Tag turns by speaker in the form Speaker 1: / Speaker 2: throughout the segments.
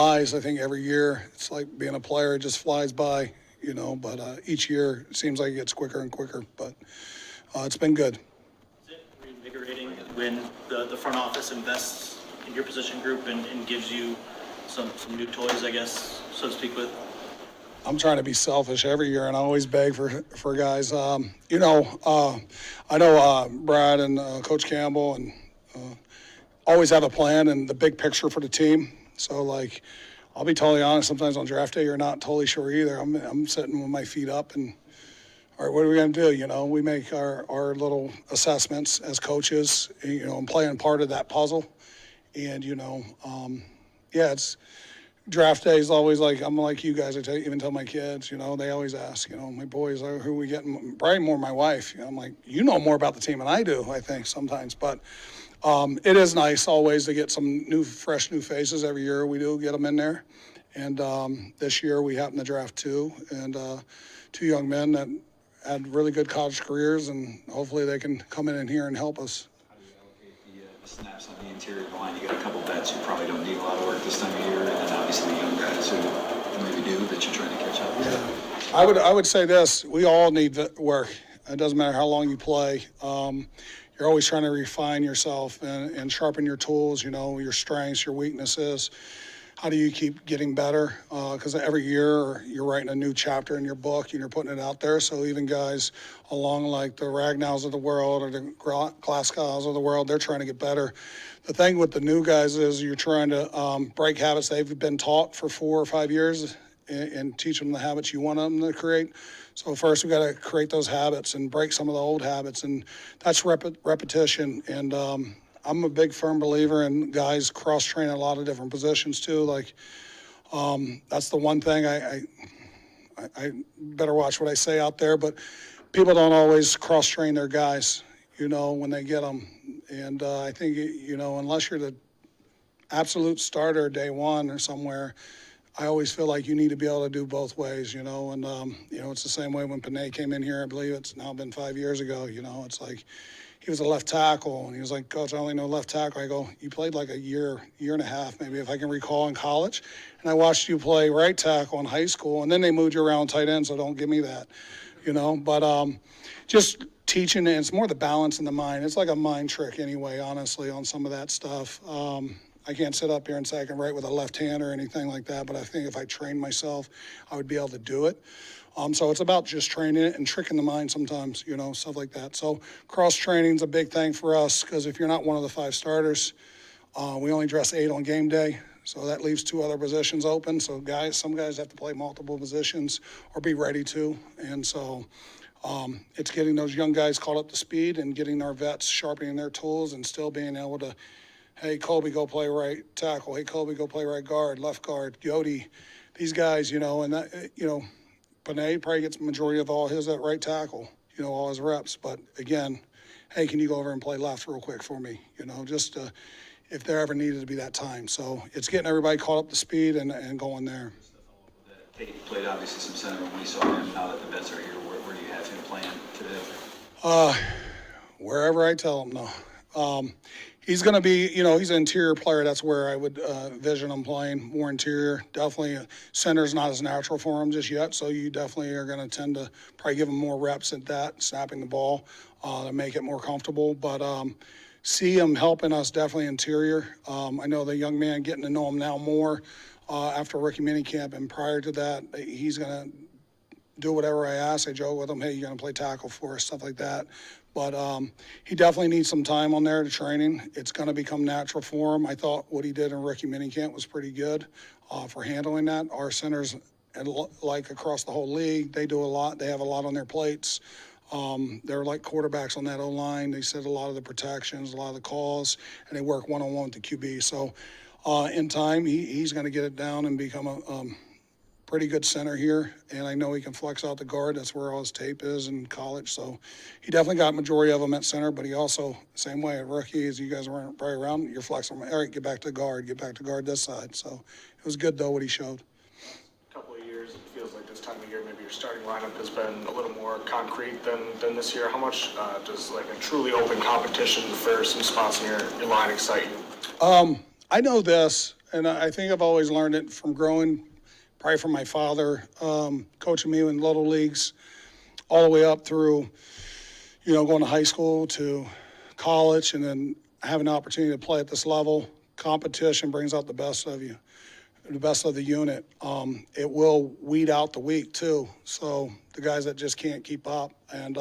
Speaker 1: I think every year it's like being a player, it just flies by, but each year it seems like it gets quicker and quicker, but it's been good.
Speaker 2: Is it reinvigorating when the front office invests in your position group and gives you some new toys, I guess, so to speak, with?
Speaker 1: I'm trying to be selfish every year, and I always beg for guys. I know Brad and Coach Campbell and always have a plan and the big picture for the team. So, I'll be totally honest, sometimes on draft day you're not totally sure either. I'm sitting with my feet up and, all right, what are we going to do? We make our little assessments as coaches, and playing part of that puzzle. And, it's draft day is always I'm like you guys. Even tell my kids, they always ask, my boys, who are we getting? Probably more my wife. I'm like, more about the team than I do, I think, sometimes. But it is nice always to get some fresh new faces every year. We do get them in there. And this year we happen to draft two young men that had really good college careers, and hopefully they can come in here and help us.
Speaker 3: How do you allocate the snaps on the interior line? You got a couple vets who probably don't need a lot of work this time of year, and then obviously young guys who maybe do that you're trying to catch up.
Speaker 1: Yeah. I would say this: we all need work. It doesn't matter how long you play. You're always trying to refine yourself and sharpen your tools, your strengths, your weaknesses. How do you keep getting better? Because every year you're writing a new chapter in your book and you're putting it out there. So even guys along like the Ragnows of the world or the Glasgows of the world, they're trying to get better. The thing with the new guys is you're trying to break habits they've been taught for 4 or 5 years and teach them the habits you want them to create. So first we got to create those habits and break some of the old habits, and that's repetition. And I'm a big firm believer in guys cross-train a lot of different positions too. That's the one thing I better watch what I say out there, but people don't always cross-train their guys, when they get them. And I think, unless you're the absolute starter day one or somewhere, I always feel like you need to be able to do both ways, and, it's the same way when Panay came in here. I believe it's now been 5 years ago, it's like he was a left tackle, and he was like, Coach, I only know left tackle. I go, you played like a year and a half, maybe, if I can recall, in college, and I watched you play right tackle in high school, and then they moved you around tight end, so don't give me that, but just teaching it, it's more the balance in the mind. It's like a mind trick anyway, honestly, on some of that stuff. I can't sit up here and say I can write with a left hand or anything like that, but I think if I trained myself, I would be able to do it. So it's about just training it and tricking the mind sometimes, stuff like that. So cross-training is a big thing for us because if you're not one of the 5 starters, we only dress 8 on game day. So that leaves 2 other positions open. So some guys have to play multiple positions or be ready to. And so it's getting those young guys caught up to speed and getting our vets sharpening their tools and still being able to, hey, Colby, go play right tackle. Hey, Colby, go play right guard, left guard, Yodi. These guys, and that, Panay probably gets the majority of all his at right tackle, all his reps. But again, hey, can you go over and play left real quick for me? Just if there ever needed to be that time. So it's getting everybody caught up to speed and going there.
Speaker 3: He played obviously some center when we saw him. Now that the vets are here, where do you have him playing today?
Speaker 1: Wherever I tell him, no. He's going to be, he's an interior player. That's where I would vision him playing, more interior. Definitely center's not as natural for him just yet, so you definitely are going to tend to probably give him more reps at that, snapping the ball to make it more comfortable. But see him helping us definitely interior. I know the young man getting to know him now more after rookie minicamp, and prior to that, he's going to do whatever I ask. I joke with him, hey, you're going to play tackle for us, stuff like that. But he definitely needs some time on there to training. It's going to become natural for him. I thought what he did in rookie minicamp was pretty good for handling that. Our centers, like across the whole league, they do a lot. They have a lot on their plates. They're like quarterbacks on that O-line. They set a lot of the protections, a lot of the calls, and they work one-on-one with the QB. So in time, he's going to get it down and become a pretty good center here, and I know he can flex out the guard. That's where all his tape is in college. So he definitely got majority of them at center, but he also, same way, at rookie, as you guys weren't probably around, you're flexing. All right, get back to guard this side. So it was good, though, what he showed.
Speaker 4: A couple of years, it feels like this time of year, maybe your starting lineup has been a little more concrete than this year. How much does like a truly open competition for some spots in your line excite you?
Speaker 1: I know this, And I think I've always learned it from growing, probably from my father, coaching me in little leagues, all the way up through, going to high school to college, and then having an opportunity to play at this level. Competition brings out the best of you, the best of the unit. It will weed out the weak too. So the guys that just can't keep up. And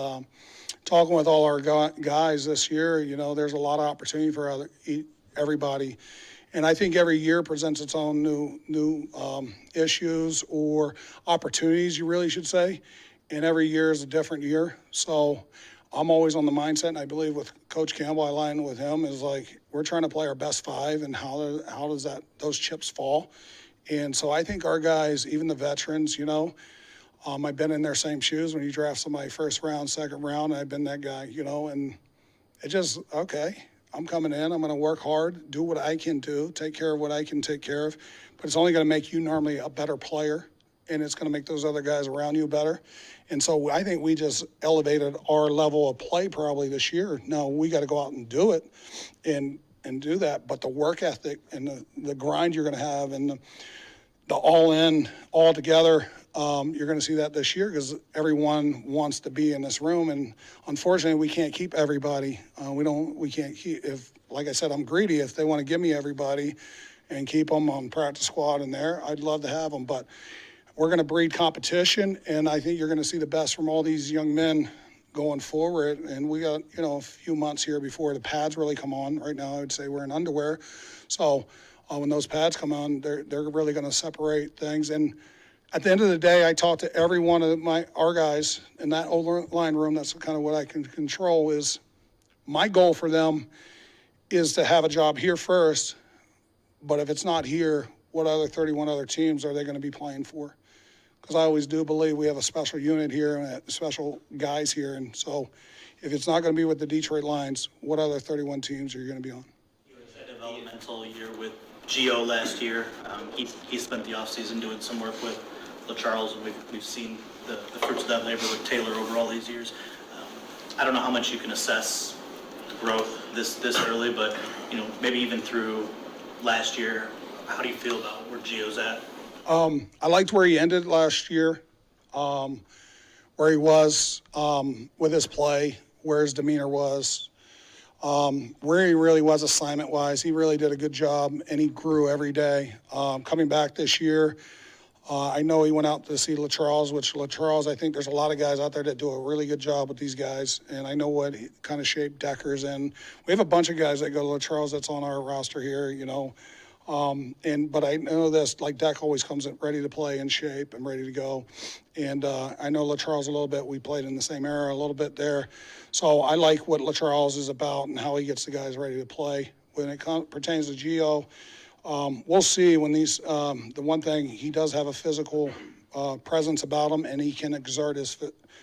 Speaker 1: talking with all our guys this year, there's a lot of opportunity for everybody. And I think every year presents its own new issues or opportunities, you really should say. And every year is a different year. So I'm always on the mindset, and I believe with Coach Campbell, I line with him, is like we're trying to play our best five, and how does those chips fall? And so I think our guys, even the veterans, I've been in their same shoes when you draft somebody first round, second round, and I've been that guy, and it just, okay, I'm coming in, I'm going to work hard, do what I can do, take care of what I can take care of, but it's only going to make you normally a better player, and it's going to make those other guys around you better. And so I think we just elevated our level of play probably this year. Now we got to go out and do it and do that, but the work ethic and the grind you're going to have and the all-in, all-together, you're going to see that this year because everyone wants to be in this room, and unfortunately, we can't keep everybody. We can't keep. If, like I said, I'm greedy. If they want to give me everybody and keep them on practice squad in there, I'd love to have them. But we're going to breed competition, and I think you're going to see the best from all these young men going forward. And we got a few months here before the pads really come on. Right now, I would say we're in underwear, so. When those pads come on, they're really going to separate things. And at the end of the day, I talk to every one of our guys in that old line room. That's kind of what I can control. Is my goal for them is to have a job here first. But if it's not here, what other 31 other teams are they going to be playing for? Because I always do believe we have a special unit here and special guys here. And so if it's not going to be with the Detroit Lions, what other 31 teams are you going to be on?
Speaker 2: You had a developmental year with Gio last year. He spent the offseason doing some work with LaCharles, and we've seen the fruits of that labor with Taylor over all these years. I don't know how much you can assess the growth this early, but maybe even through last year, how do you feel about where Gio's at?
Speaker 1: I liked where he ended last year, where he was with his play, where his demeanor was. Where he really was assignment-wise, he really did a good job, and he grew every day. Coming back this year, I know he went out to see LaCharles, which LaCharles, I think there's a lot of guys out there that do a really good job with these guys, and I know what kind of shape Decker's in. We have a bunch of guys that go to LaCharles that's on our roster here, but I know this, like Deck always comes in ready to play, in shape and ready to go. And I know LaCharles a little bit. We played in the same era a little bit there. So I like what LaCharles is about and how he gets the guys ready to play. When it pertains to Gio, we'll see when these, the one thing, he does have a physical presence about him, and he can exert his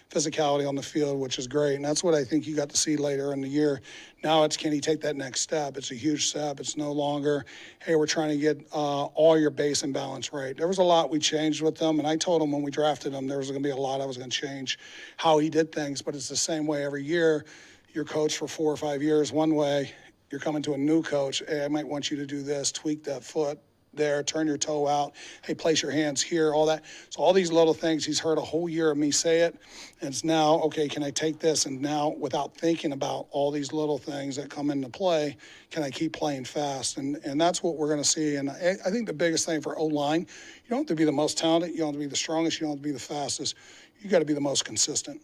Speaker 1: physicality on the field, which is great. And that's what I think you got to see later in the year. Now it's, can he take that next step? It's a huge step. It's no longer, hey, we're trying to get all your base and balance right. There was a lot we changed with them, and I told him when we drafted him there was going to be a lot I was going to change how he did things, but it's the same way every year. You're coached for 4 or 5 years one way. You're coming to a new coach. Hey, I might want you to do this, tweak that foot there, turn your toe out, hey, place your hands here, all that. So all these little things, he's heard a whole year of me say it, and it's now, okay, can I take this, and now without thinking about all these little things that come into play, can I keep playing fast? And that's what we're going to see. And I think the biggest thing for O-line, you don't have to be the most talented, you don't have to be the strongest, you don't have to be the fastest, you got to be the most consistent.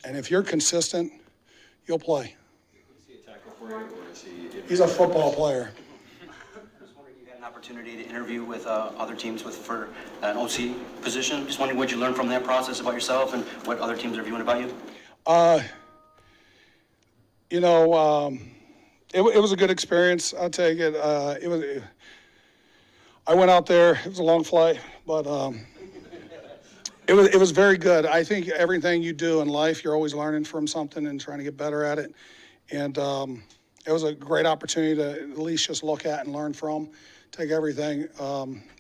Speaker 1: And if you're consistent, you'll play.
Speaker 3: Is he a tackle for you, or is he?
Speaker 1: He's a football player.
Speaker 5: Opportunity to interview with other teams for an OC position. Just wondering what you learned from that process about yourself and what other teams are viewing about you.
Speaker 1: It was a good experience. I'll take it. I went out there. It was a long flight, but it was very good. I think everything you do in life, you're always learning from something and trying to get better at it. And it was a great opportunity to at least just look at and learn from. Take everything.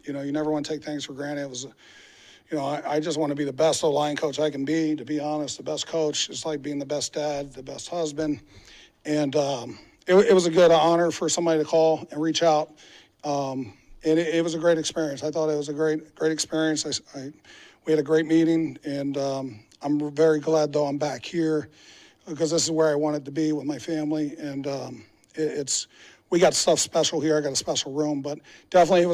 Speaker 1: You never want to take things for granted. It was, I just want to be the best O-line coach I can be, to be honest, the best coach. It's like being the best dad, the best husband. And it was a good honor for somebody to call and reach out And it was a great experience. I thought it was a great experience. We had a great meeting, and I'm very glad, though, I'm back here because this is where I wanted to be with my family. And we got stuff special here. I got a special room, but definitely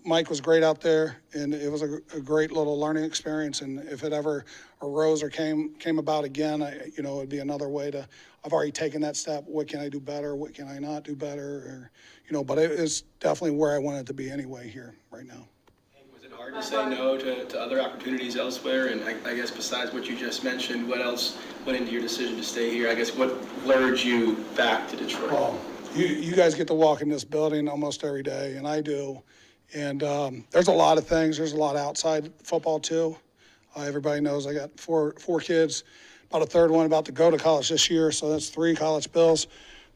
Speaker 1: Mike was great out there, and it was a great little learning experience. And if it ever arose or came about again, it'd be another way to. I've already taken that step. What can I do better? What can I not do better? Or, but it is definitely where I wanted to be anyway here right now.
Speaker 6: Was it hard to say no to other opportunities elsewhere? And I guess besides what you just mentioned, what else went into your decision to stay here? I guess what lured you back to Detroit?
Speaker 1: Well, you guys get to walk in this building almost every day, and I do. And there's a lot of things. There's a lot outside football too. Everybody knows I got four kids. About a third one about to go to college this year, so that's 3 college bills.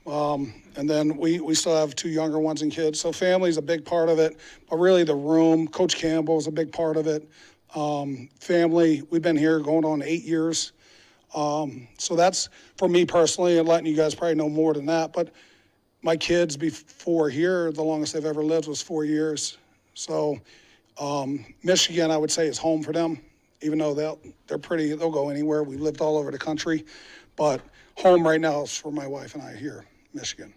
Speaker 1: And then we still have 2 younger ones and kids. So family's a big part of it, but really the room, Coach Campbell is a big part of it. Family, we've been here going on 8 years. So that's, for me personally, and letting you guys probably know more than that, but my kids before here, the longest they've ever lived was 4 years. So Michigan, I would say, is home for them, even though they'll go anywhere. We lived all over the country, but home right now is for my wife and I here, Michigan.